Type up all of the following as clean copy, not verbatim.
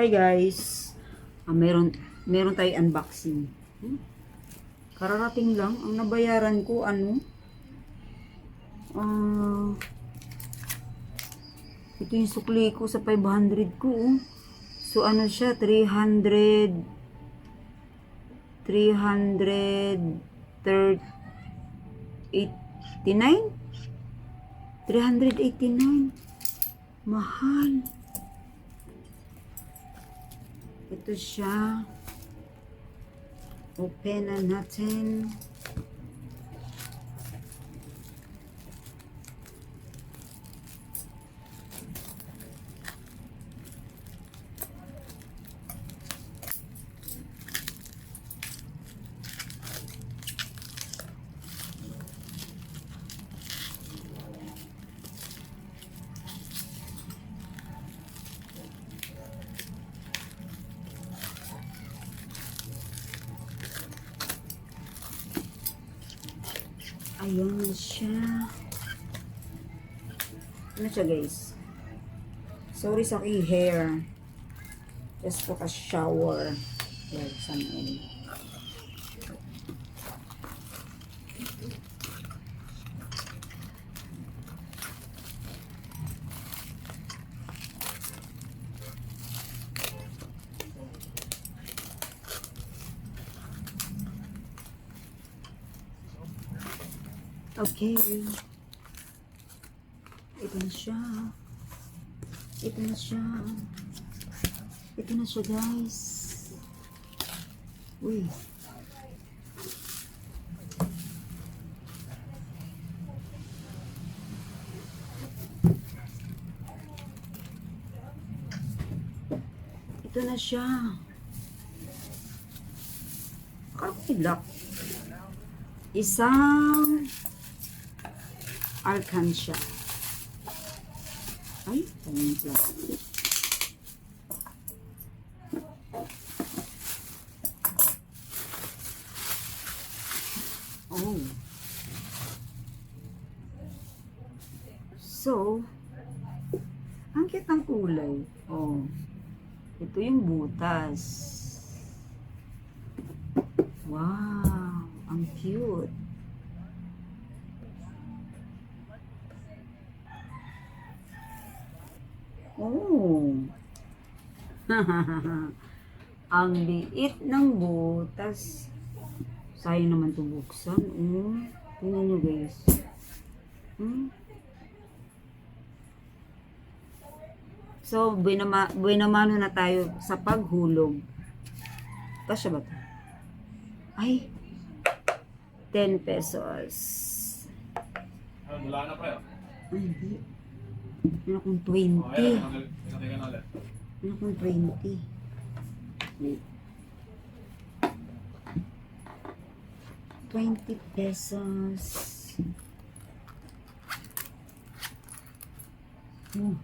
Hi guys. Meron tayong unboxing. Kararating lang. Ang nabayaran ko ito yung sukli ko sa 500 ko. So ano siya, 339 389. Mahal. Ito siya. Open na natin. Ayan siya. Ano siya guys? Sorry sa aking hair. Just took a shower. Well, something. Okay. Ito na siya. Ito na siya. Ito na siya, guys. Uy. Ito na siya. Akala ko lock. Isang Alkansya. Ay, tanong plastic. Oh. So, ang cute ng kulay. Oh. Ito yung butas. Wow, ang cute. Oh. Ang liit ng butas. Sayang naman ito buksan. Tingnan nyo guys. So, buenamano na tayo sa paghulog. Kasya ba ito? Ay, 10 pesos. Wala na pre. Ay, hindi. Ano kung 20? Ano kung 20? Wait. 20 pesos. Oh.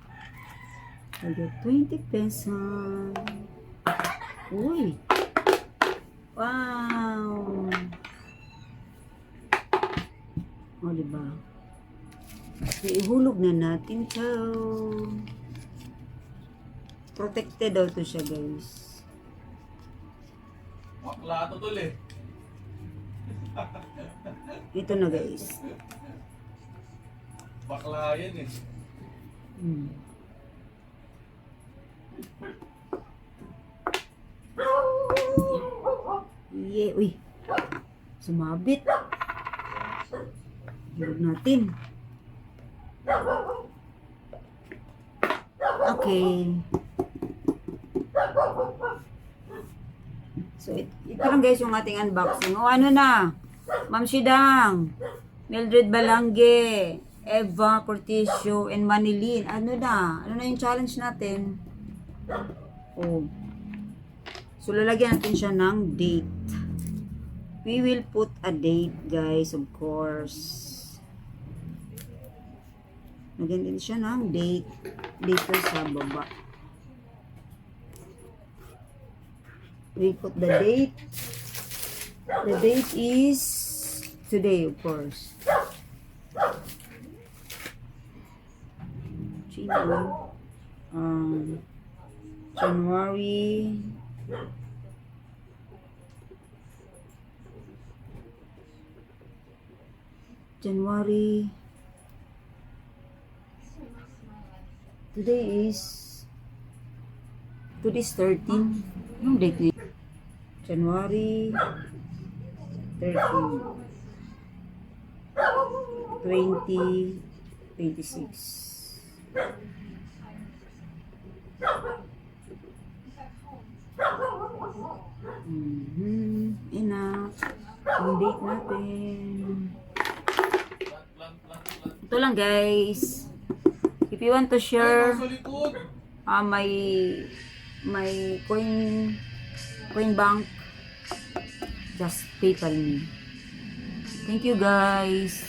Okay, 20 pesos. Uy. Wow. O, diba? So, ihulog na natin ito. Protected daw to siya, guys. Bakla to tol eh. Ito na, guys. Bakla yan eh. Yeah, uy. Sumabit. Ihulog natin. Okay. So, ito lang guys yung ating unboxing. O ano na? Ma'am Shidang, Mildred Balangge, Eva Cortisio, and Manilin. Ano na? Ano na yung challenge natin? Oh. So, lalagyan natin siya ng date. We will put a date, guys, of course. Lagyan din siya ng date dito sa baba. We put the date. The date is today, of course. Chino. January. January. Today's 13. Yung date niya. January 13. 2026. Enough. Yung date natin. Ito lang guys. If you want to share Sa likod. my coin bank, just PayPal me. Thank you guys.